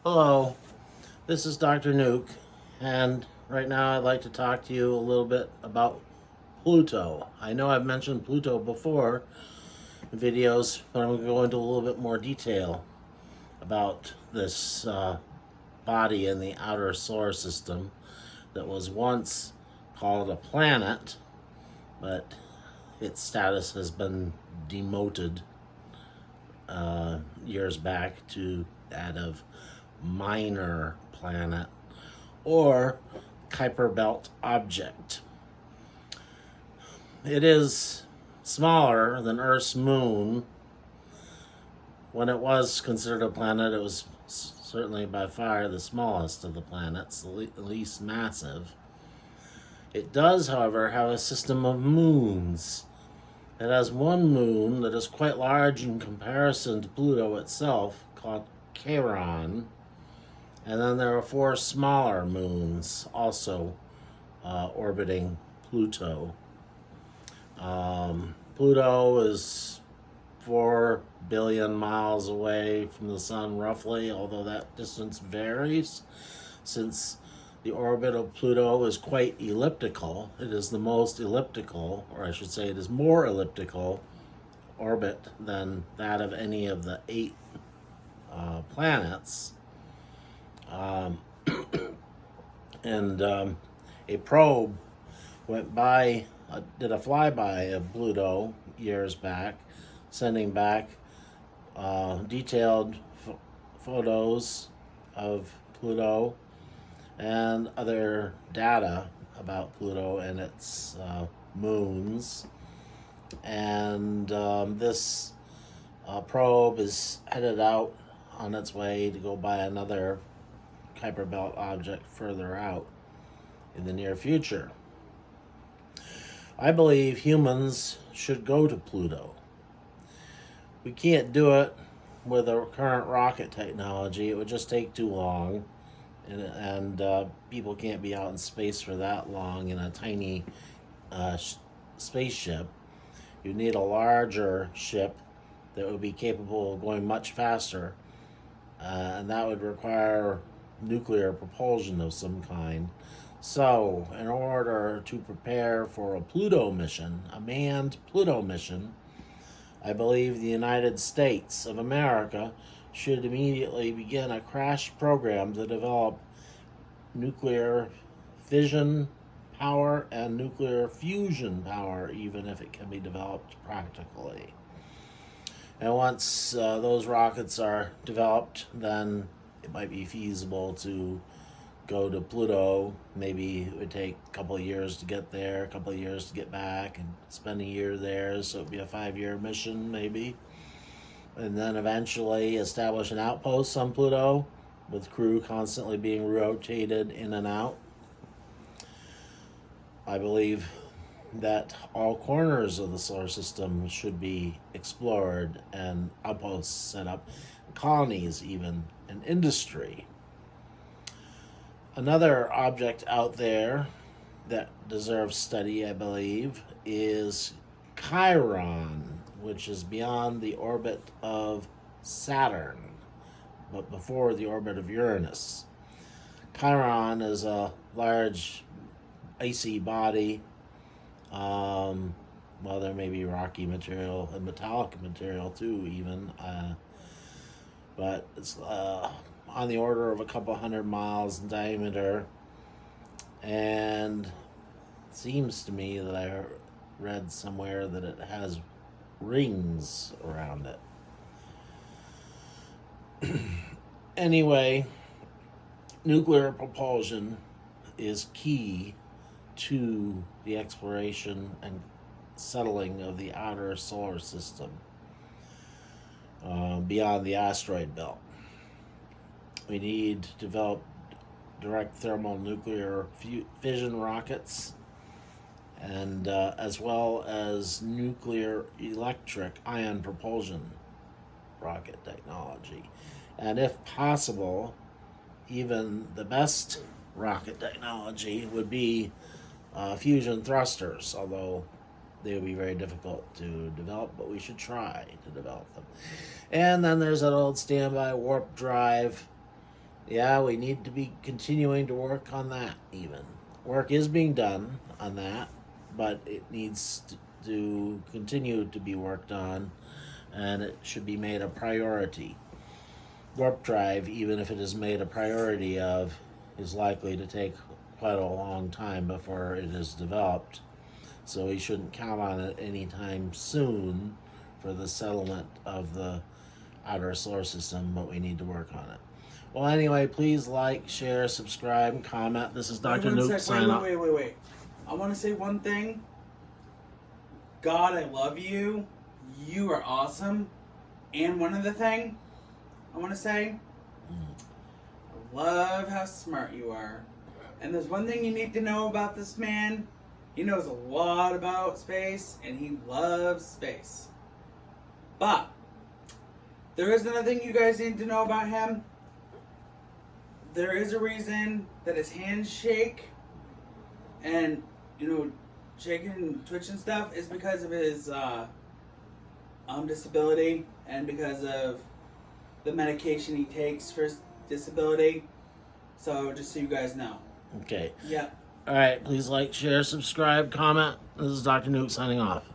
Hello, this is Dr. Nuke, and right now I'd like to talk to you a little bit about Pluto. I know I've mentioned Pluto before in videos, but I'm going to go into a little bit more detail about this body in the outer solar system that was once called a planet, but its status has been demoted years back to that of minor planet or Kuiper Belt object. It is smaller than Earth's moon. When it was considered a planet, it was certainly by far the smallest of the planets, the least massive. It does, however, have a system of moons. It has one moon that is quite large in comparison to Pluto itself, called Charon. And then there are four smaller moons also orbiting Pluto. Pluto is 4 billion miles away from the sun, roughly, although that distance varies since the orbit of Pluto is quite elliptical. It is the most elliptical, or I should say, it is more elliptical orbit than that of any of the 8 planets. And a probe went by, did a flyby of Pluto years back, sending back detailed photos of Pluto and other data about Pluto and its moons. And this probe is headed out on its way to go by another Kuiper Belt object further out in the near future. I believe humans should go to Pluto. We can't do it with our current rocket technology. It would just take too long, and people can't be out in space for that long in a tiny spaceship. You need a larger ship that would be capable of going much faster, and that would require nuclear propulsion of some kind. So, in order to prepare for a Pluto mission, a manned Pluto mission, I believe the United States of America should immediately begin a crash program to develop nuclear fission power and nuclear fusion power, even if it can be developed practically. And once those rockets are developed, then it might be feasible to go to Pluto. Maybe it would take a couple of years to get there, a couple of years to get back, and spend a year there, so it'd be a 5-year mission maybe. And then eventually establish an outpost on Pluto with crew constantly being rotated in and out. I believe that all corners of the solar system should be explored and outposts set up, colonies even, and industry. Another object out there that deserves study, I believe, is Chiron, which is beyond the orbit of Saturn, but before the orbit of Uranus. Chiron is a large icy body. Well, there may be rocky material and metallic material too, even. But it's on the order of a couple hundred miles in diameter. And it seems to me that I read somewhere that it has rings around it. Anyway, nuclear propulsion is key to the exploration and settling of the outer solar system beyond the asteroid belt. We need to develop direct thermonuclear fission rockets, and as well as nuclear electric ion propulsion rocket technology. And if possible, even the best rocket technology would be fusion thrusters, although they would be very difficult to develop, but we should try to develop them. And then there's that old standby warp drive Yeah, we need to be continuing to work on that. Even work is being done on that, but it needs to continue to be worked on, and it should be made a priority. Warp drive, even if it is made a priority of, is likely to take quite a long time before it is developed. So we shouldn't count on it anytime soon for the settlement of the outer solar system, but we need to work on it. Well, anyway, please like, share, subscribe, comment. This is Dr. Nuke signing off. Wait. I want to say one thing. God, I love you. You are awesome. And one other thing I want to say. I love how smart you are. And there's one thing you need to know about this man. He knows a lot about space, and he loves space. But there is another thing you guys need to know about him. There is a reason that his hands shake and, shaking and twitch and stuff is because of his disability and because of the medication he takes for his disability. So, just so you guys know. Okay. Yeah. All right. Please like, share, subscribe, comment. This is Dr. Nuke signing off.